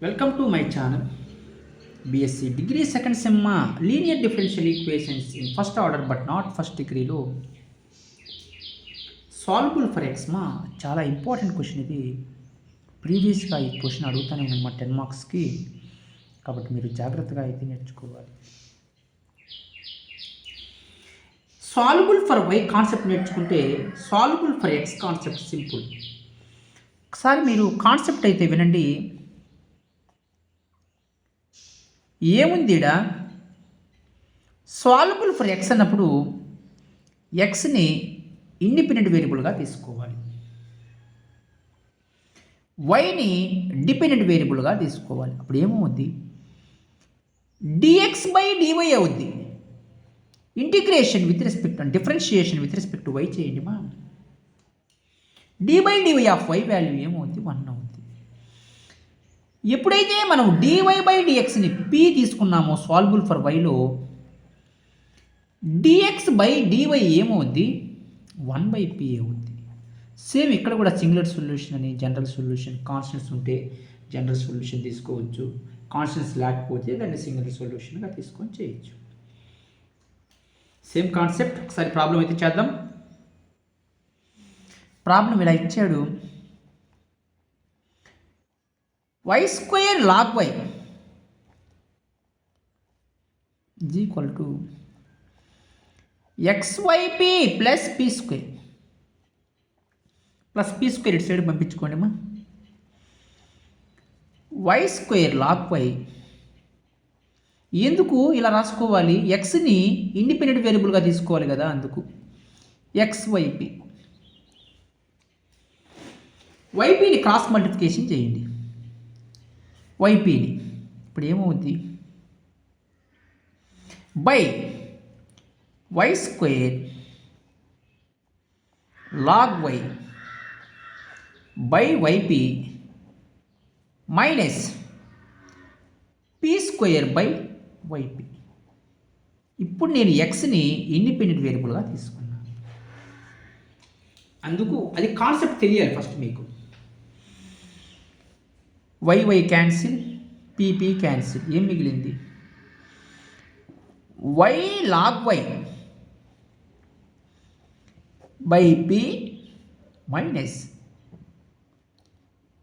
Welcome to my channel. BSc degree second sem linear differential equations in first order but not first డిగ్రీలో solvable for X చాలా important question ఇది. ప్రీవియస్గా ఈ question అడుగుతానే నేను 10 మార్క్స్కి, కాబట్టి మీరు జాగ్రత్తగా అయితే నేర్చుకోవాలి. సాల్వబుల్ ఫర్ వై కాన్సెప్ట్ నేర్చుకుంటే solvable for X concept simple. ఒకసారి మీరు కాన్సెప్ట్ అయితే వినండి. ఏముంది ఇడ, సాల్వబుల్ ఫర్ ఎక్స్ అన్నప్పుడు ఎక్స్ని ఇండిపెండెంట్ వేరియబుల్గా తీసుకోవాలి, వైని డిపెండెంట్ వేరియబుల్గా తీసుకోవాలి. అప్పుడు ఏమవుద్ది, డిఎక్స్ బై డివై అవుద్ది. Integration with respect differentiation with respect y చేయండి మా, d by d y of y value ఏమవుద్ది 1 అవుద్ది. ఎప్పుడైతే మనం డివై బై డిఎక్స్ని పి తీసుకున్నామో సాల్వబుల్ ఫర్ వైలో, డిఎక్స్ బై డివై ఏమవుద్ది 1 బై పి అవుద్ది. సేమ్ ఇక్కడ కూడా సింగులర్ సొల్యూషన్ అని జనరల్ సొల్యూషన్, కాన్స్టెంట్స్ ఉంటే జనరల్ సొల్యూషన్ తీసుకోవచ్చు, కాన్స్టెంట్స్ లేకపోతే దాన్ని సింగులర్ సొల్యూషన్గా తీసుకొని చేయొచ్చు. Same concept. ఒకసారి ప్రాబ్లం అయితే చేద్దాం. ప్రాబ్లం ఇలా ఇచ్చాడు, y square log y is equal to xyp plus p square plus p square ఇటు సైడ్ పంపించుకోండి మా. y square log y ఎందుకు ఇలా రాసుకోవాలి, ఎక్స్ని ఇండిపెండెంట్ వేరియబుల్గా తీసుకోవాలి కదా, అందుకు xyp. వైపీని క్రాస్ మల్టిప్లికేషన్ చేయండి, వైపీని. ఇప్పుడు ఏమవుద్ది, by y square log y by y p minus p square by y p. ఇప్పుడు నేను ఎక్స్ని ఇండిపెండెంట్ వేరియబుల్గా తీసుకున్నాను, అందుకు అది కాన్సెప్ట్ తెలియాలి ఫస్ట్ మీకు. వై క్యాన్సిల్, పీపీ క్యాన్సిల్, ఏం మిగిలింది, y log y by p minus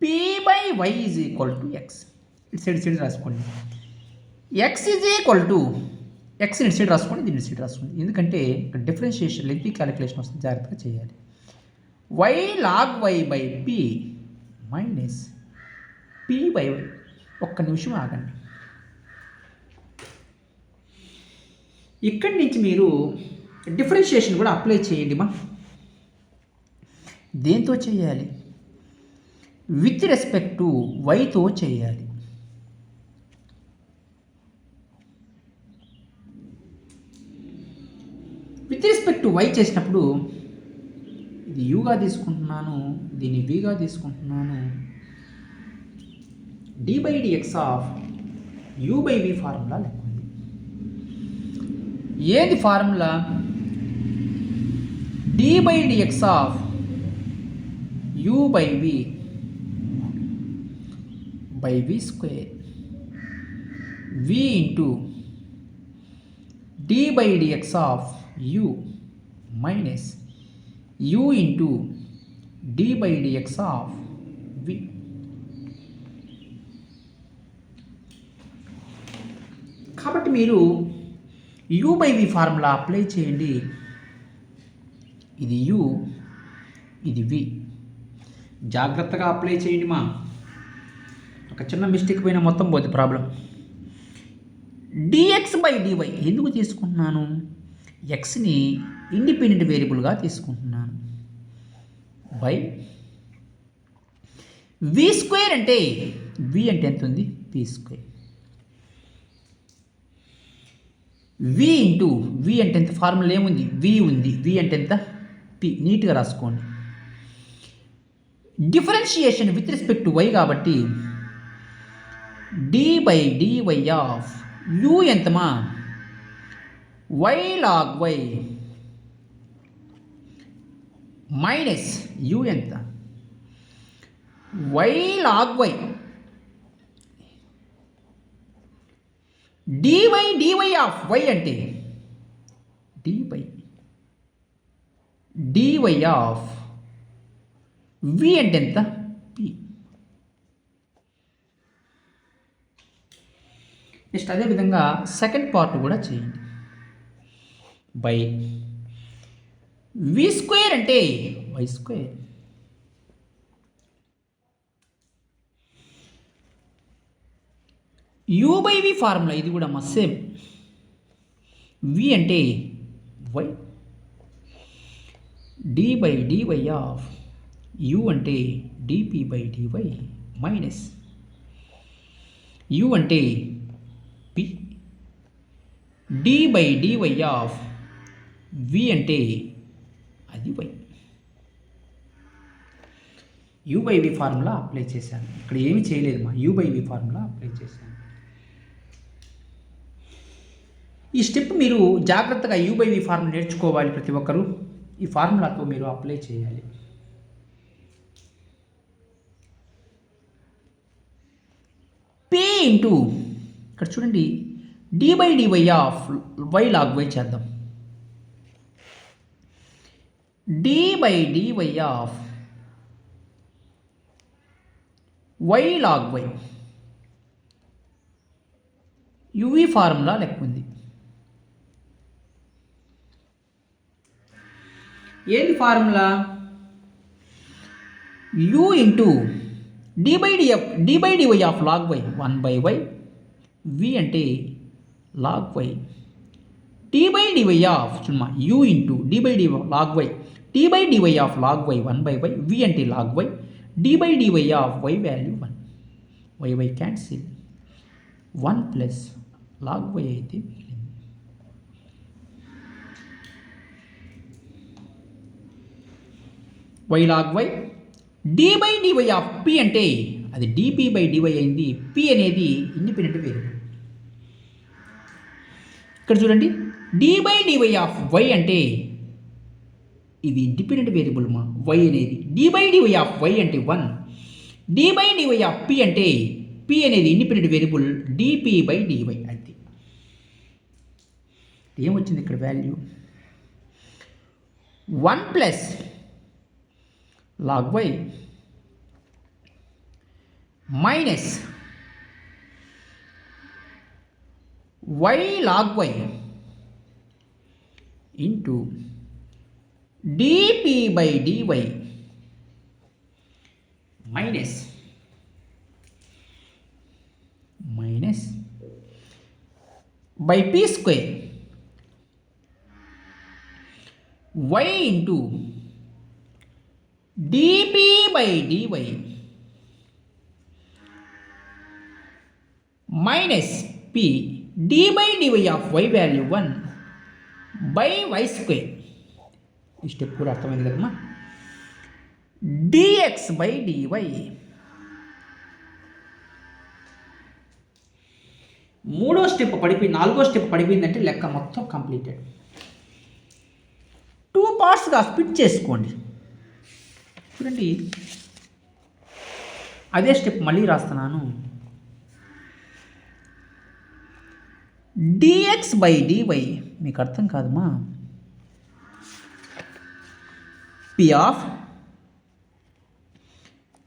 p by y is equal to x. ఇటు సైడ్ రాసుకోండి, ఎక్స్ ఈజ్ ఈక్వల్ టు ఎక్స్ని ఇటు సైడ్ రాసుకోండి, దీన్ని సైడ్ రాసుకోండి, ఎందుకంటే ఇక్కడ డిఫరెన్షియేషన్ లెంగ్తీ క్యాలిక్యులేషన్ వస్తుంది, జాగ్రత్తగా చేయాలి. Y log y by p minus p by y. ఒక్క నిమిషం ఆగండి. ఇక్కడి నుంచి మీరు డిఫరెన్షియేషన్ కూడా అప్లై చేయండి మా. దేంతో చేయాలి, విత్ రెస్పెక్ట్ టు వైతో చేయాలి. విత్ రెస్పెక్ట్ టు వై చేసినప్పుడు ఇది యూగా తీసుకుంటున్నాను, దీన్ని విగా తీసుకుంటున్నాను. D by d x of u by v formula లెక్క ఉంది. ఏది formula, d by d x of u by v square v into d by d x of u minus u into d by d x of v. కాబట్టి మీరు u by v formula apply చేయండి. ఇది you, ఇది వి. జాగ్రత్తగా apply చేయండి మా, ఒక చిన్న మిస్టేక్ పైన మొత్తం పోతుంది ప్రాబ్లం. డిఎక్స్ బై డివై ఎందుకు తీసుకుంటున్నాను, ఎక్స్ని ఇండిపెండెంట్ వేరియబుల్గా తీసుకుంటున్నాను, బై వి స్క్వేర్ అంటే వి అంటే ఎంత ఉంది, P square. V into V అంటే ఎంత, ఫార్ములా ఏముంది, వి ఉంది, వి అంటే ఎంత పి. నీట్గా రాసుకోండి. Differentiation with respect to y కాబట్టి d by d y of u ఎంతమా, y log y minus u ఎంత, y log y dy of y అంటే dy ఆఫ్ v అంటే ఎంత p. నెక్స్ట్ అదేవిధంగా సెకండ్ పార్ట్ కూడా చేయండి. బై v స్క్వేర్ అంటే y square, u by v formula ఇది కూడా సేమ్. v అంటే y, d by dy of u అంటే dp by dy minus u అంటే p, d by dy of v అంటే అది y. u by v formula apply చేశాను. ఇక్కడ ఏమి చేయలేదు మా u by v formula apply చేశాను. ఈ స్టెప్ మీరు జాగ్రత్తగా u బై v ఫార్ములా నేర్చుకోవాలి. ప్రతి ఒక్కరూ ఈ ఫార్ములాతో మీరు అప్లై చేయాలి. p ఇంటూ ఇక్కడ చూడండి d by dy of y log y చేద్దాం. d by dy of y log y uv formula లెక్క ఉంది. ఏంటి formula? u into d by dy of log y 1 by y, v అంటే log y, d by dy of చూడమ్మా u into d by dy log y, d by dy of log y 1 by y, v అంటే log y, d by dy of y value 1, y cancel, 1 plus log y అయితే మిగిలింది. y log y, d by dy of p అంటే అది dp by dy అయింది. p అనేది independent variable. ఇక్కడ చూడండి d by dy of y అంటే ఇది ఇండిపెండెంట్ వేరియబుల్ మా y అనేది. d by dy of y అంటే 1, d by dy of p అంటే p అనేది independent variable dp by dy అంతే. ఏమొచ్చింది ఇక్కడ value? 1 plus log y minus y log y into dp by dy minus by p square y into dp by dy minus p d by dy of y value 1 by y square. ఈ step కూడా అర్థమైంది కదమ్మా. dx by dy, మూడో step పడిపోయింది, నాలుగో step పడిపోయిందంటే లెక్క మొత్తం completed. 2 పార్ట్స్గా స్ప్లిట్ చేసుకోండి. చూడండి అదే స్టెప్ మళ్ళీ రాస్తున్నాను. dx బై dy మీకు అర్థం కాదమ్మా. p of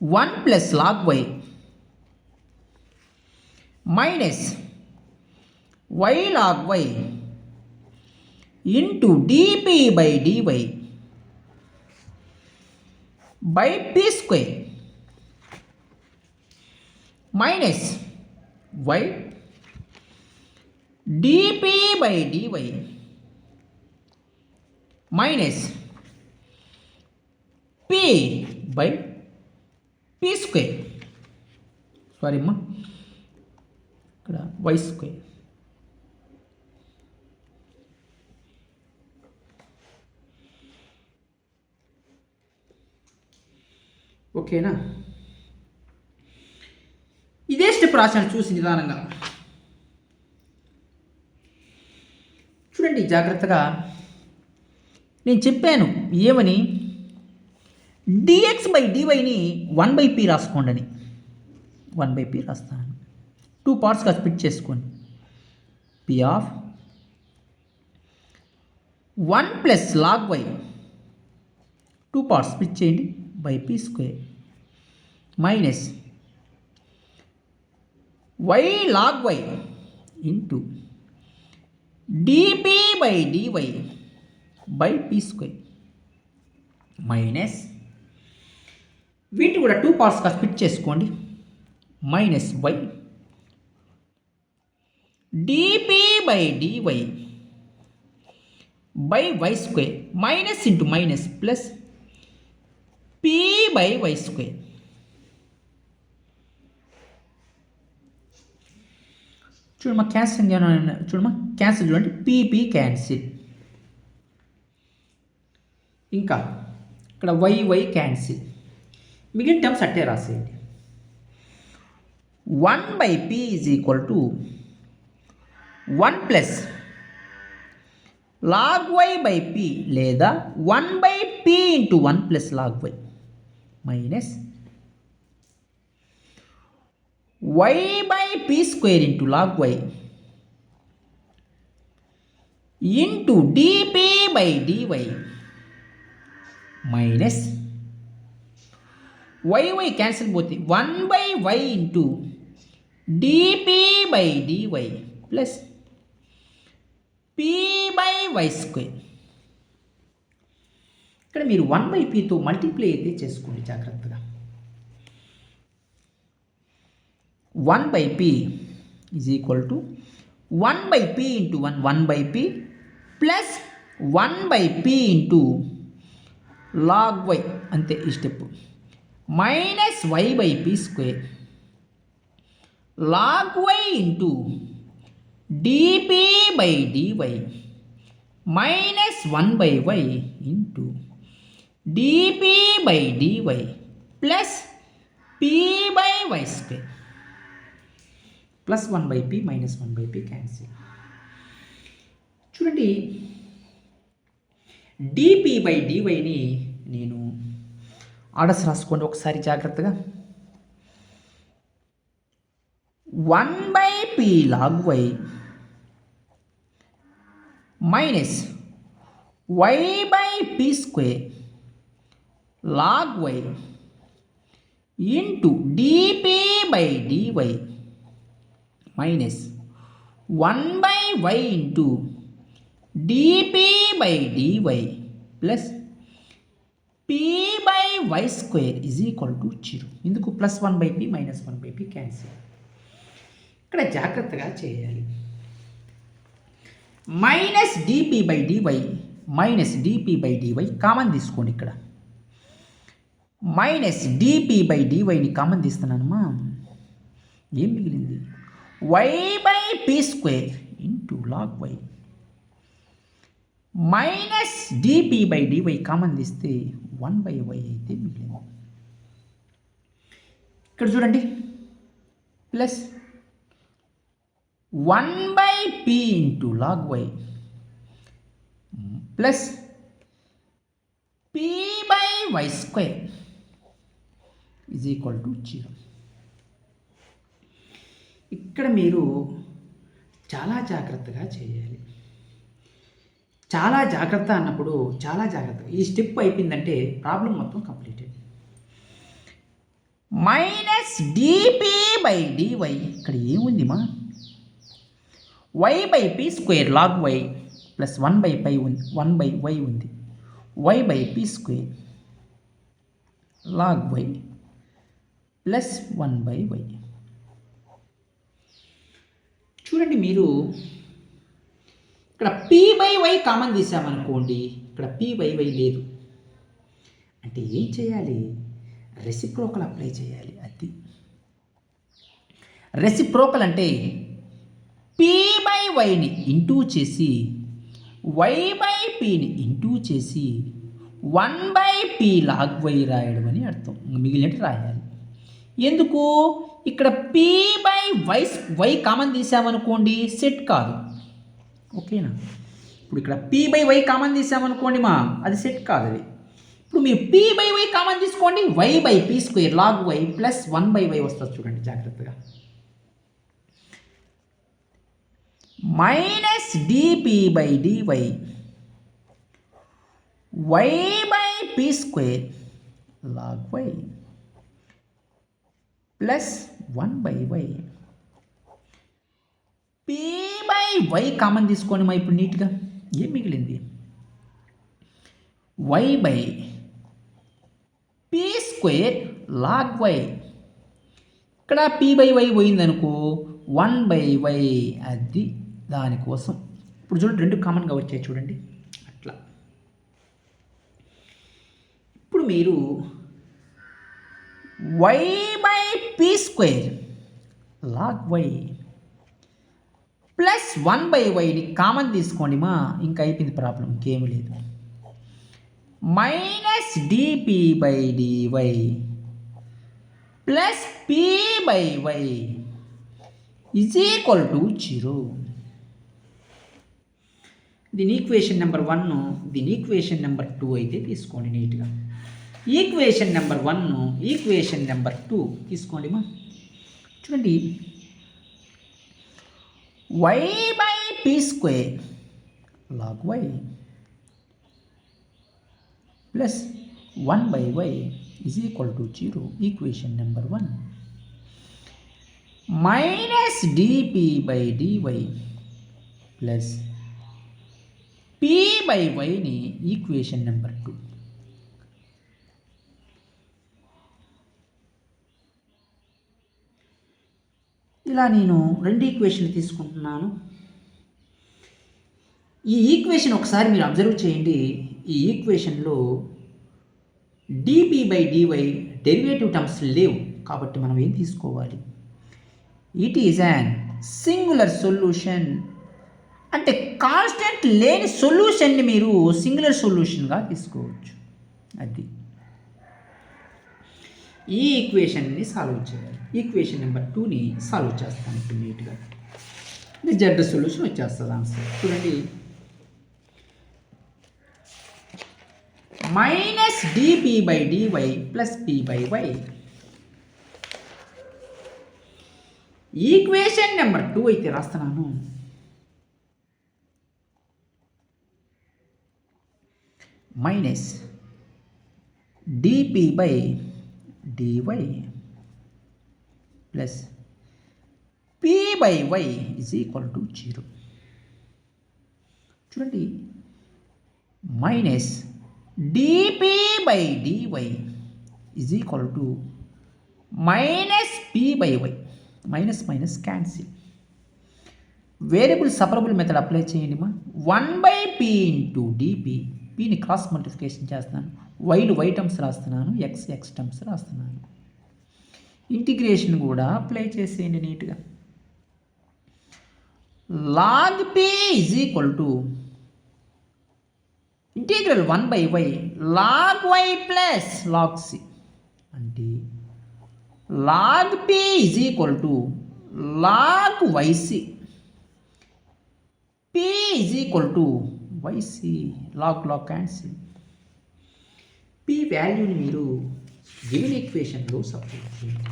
1 plus log y minus y log y into dp by dy by p square minus y dp by dy minus p by p square. Sorry అమ్మా, ఇక్కడ y square. ఓకేనా? ఇదే step రాశాను చూసి నిదానంగా చూడండి జాగ్రత్తగా. నేను చెప్పాను ఏమని, dx బై dyని 1 బై p రాసుకోండి అని. 1 బై p రాస్తాను. 2 పార్ట్స్గా స్ప్లిట్ చేసుకోండి. P of 1 plus log y 2 parts split చేయండి by p square minus y log y into d p by d y by p square minus వీటి కూడా 2 పార్ట్స్గా స్ప్లిట్ చేసుకోండి minus y d p by d y by y square minus into minus plus p by y square. చూడమ్మా cancel చూడమ్మా cancel చూడండి p p cancel. ఇంకా ఇక్కడ y y cancel. మిగిలిన టర్మ్స్ అట్టే రాసేయండి. 1/p is equal to 1 plus log y by p లేదా 1/p into 1 plus log y minus y by p square into log y into d p by d y minus y y cancel పోతే 1/y into d p by d y plus p by y square. ఇక్కడ మీరు 1/pతో multiply అయితే చేసుకోండి జాగ్రత్తగా. 1/p is equal to 1/p into 1/p plus 1/p into log y అంతే ఈ step minus y by p square log y into d p by d y minus 1/y into d p by d y plus p by y square plus 1/p minus 1/p cancel. చూడండి d p by డివైని నేను orders రాసుకోండి ఒకసారి జాగ్రత్తగా. 1/p log y minus y by p square log y into d p by d y minus 1/y into d p by d y plus p by y square is equal to 0. ఇందుకు plus 1/p minus 1/p cancel. ఇక్కడ జాగ్రత్తగా చేయాలి. Minus d p by d y minus d p by d y common తీసుకోండి. ఇక్కడ minus d p by డివైని common తీస్తున్నానమ్మా. ఏం మిగిలింది? Y by p square into log y minus d p by d y common తీస్తే 1/y అయితే మిగిలింది. ఇక్కడ చూడండి plus 1/p into log y plus p by y square is equal to 0. ఇక్కడ మీరు చాలా జాగ్రత్తగా చేయాలి. చాలా జాగ్రత్త అన్నప్పుడు చాలా జాగ్రత్తగా ఈ స్టెప్ అయిపోయిందంటే ప్రాబ్లం మొత్తం completed. Minus d p by d y ఇక్కడ ఏముంది మా y by p square log y plus 1/y ఉంది. Y by p square log y plus 1/y. చూడండి మీరు ఇక్కడ పీ బై వై కామన్ తీసామనుకోండి, ఇక్కడ పీ బై వై లేదు అంటే ఏం చేయాలి? రెసిప్రోకల్ అప్లై చేయాలి. అది రెసిప్రోకల్ అంటే పీ బై వైని ఇంటూ చేసి వై బై పీని ఇంటూ చేసి 1/p లాగ్ వై రాయడం అని అర్థం. మిగిలినట్టు రాయాలి. ఎందుకు? ఇక్కడ పీ బై వై కామన్ తీసామనుకోండి సెట్ కాదు. ఓకేనా? ఇప్పుడు ఇక్కడ పీ బై వై కామన్ తీసామనుకోండి అది సెట్ కాదు. అది ఇప్పుడు మీరు పీ బై వై కామన్ తీసుకోండి, y by p square log y plus 1/y వస్తుంది. చూడండి జాగ్రత్తగా. Minus d p by d y y by p square log y plus 1/y p by y common తీసుకోండి మా ఇప్పుడు నీట్గా ఏం మిగిలింది y by p square log y ఇక్కడ పి బై వై పోయిందనుకో 1/y అది దానికోసం ఇప్పుడు చూడండి రెండు కామన్గా వచ్చాయి చూడండి అట్లా ఇప్పుడు మీరు y by p square log y plus 1/yని కామన్ తీసుకోండి మా ఇంకా అయిపోయింది ప్రాబ్లం ఇంకేమీ లేదు minus d p by d y plus p by y is equal to 0 దీని ఈక్వేషన్ నెంబర్ 1 దీని ఈక్వేషన్ నెంబర్ 2 అయితే తీసుకోండి నీట్గా ఈక్వేషన్ నెంబర్ 1 ఈక్వేషన్ నెంబర్ 2 తీసుకోండి మా చూడండి y by p square log y plus 1/y is equal to 0 equation number 1 minus d p by d y plus p by వైని equation number 2 ఇలా నేను రెండు ఈక్వేషన్లు తీసుకుంటున్నాను ఈ ఈక్వేషన్ ఒకసారి మీరు అబ్జర్వ్ చేయండి ఈ ఈక్వేషన్లో d p by d y derivative terms లేవు కాబట్టి మనం ఏం తీసుకోవాలి it is an singular solution అంటే కాన్స్టెంట్ లేని సొల్యూషన్ని మీరు సింగులర్ సొల్యూషన్గా తీసుకోవచ్చు అది ఈ ఈక్వేషన్ని సాల్వ్ చేయాలి ఈక్వేషన్ నెంబర్ 2ని సాల్వ్ చేస్తాను ఇప్పుడు నీట్గా ఇది జెడ్ సొల్యూషన్ వచ్చేస్తుంది ఆన్సర్ చూడండి minus d p by d y plus p by y equation number 2 అయితే రాస్తున్నాను minus d p by d y plus p by y is equal to 0 చూడండి minus d p by d y is equal to minus p by y minus minus cancel variable separable method apply చేయండి మా 1/p into d p పిని cross multiplication చేస్తున్నాను వైలు y terms రాస్తున్నాను x terms రాస్తున్నాను integration కూడా apply చేసేయండి నీట్గా log p is equal to integral 1/y log y plus log c అంటే log p is equal to log y c p is equal to y c log cancel p వాల్యూని మీరు given ఈక్వేషన్లో substitute చేయండి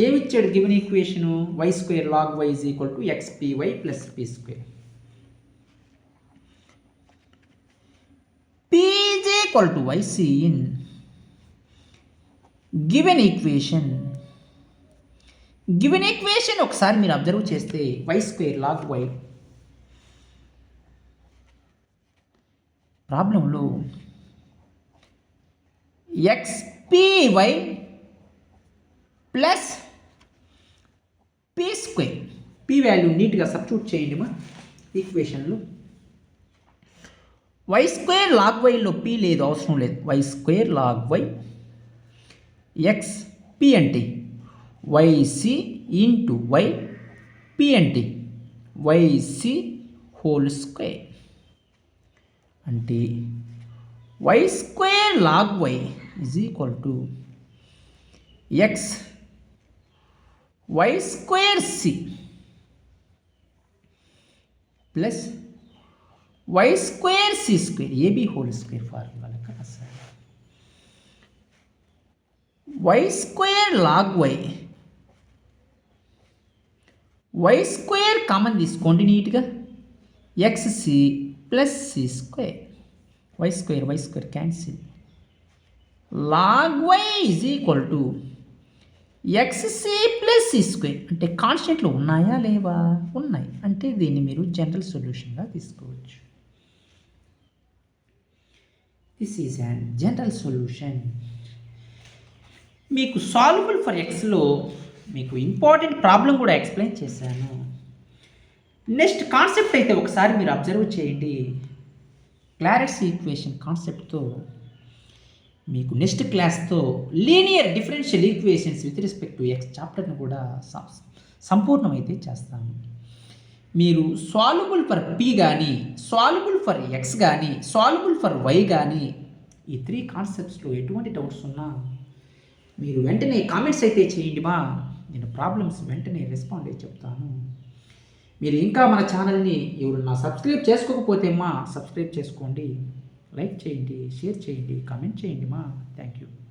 ఏమిచ్చాడు given equation y square log y is equal to XPY plus p square P is equal to YC in given equation ఒకసారి మీరు observe చేస్తే y square log y ప్రాబ్లంలో XPY plus p square p value నీట్గా substitute చేయండి మా ఈక్వేషన్లో y square log వైలో p లేదు అవసరం లేదు y square log y x p అంటే వైసి ఇంటూ వై పి అంటే వైసి హోల్ స్క్వేర్ అంటే y square log y is equal to x y square c plus y square c square a b whole square formula లెక్క రాశారు y square log y square common తీసుకోండి నీట్గా x c plus c square y square cancel log y is equal to x c plus c square అంటే కాన్స్టెంట్లు ఉన్నాయా లేవా ఉన్నాయి అంటే దీన్ని మీరు జనరల్ సొల్యూషన్గా తీసుకోవచ్చు. This is and general solution. మీకు సాల్వబుల్ ఫర్ ఎక్స్లో మీకు ఇంపార్టెంట్ ప్రాబ్లం కూడా ఎక్స్ప్లెయిన్ చేశాను. నెక్స్ట్ కాన్సెప్ట్ అయితే ఒకసారి మీరు అబ్జర్వ్ చేయండి. క్లారెట్స్ ఈక్వేషన్ కాన్సెప్ట్తో మీకు నెక్స్ట్ క్లాస్తో linear differential equations with respect to x చాప్టర్ని కూడా సంపూర్ణమైతే చేస్తాను. మీరు సాల్వబుల్ ఫర్ పి కానీ, సాల్వబుల్ ఫర్ ఎక్స్ కానీ, సాల్వబుల్ ఫర్ వై కానీ ఈ 3 కాన్సెప్ట్స్లో ఎటువంటి డౌట్స్ ఉన్నా మీరు వెంటనే కామెంట్స్ అయితే చేయండి నేను ప్రాబ్లమ్స్ వెంటనే రెస్పాండ్ అయ్యి చెప్తాను. మీరు ఇంకా మన ఛానల్ని ఎవరన్నా సబ్స్క్రైబ్ చేసుకోకపోతే సబ్స్క్రైబ్ చేసుకోండి, లైక్ చేయండి, షేర్ చేయండి, కామెంట్ చేయండి థ్యాంక్ యూ.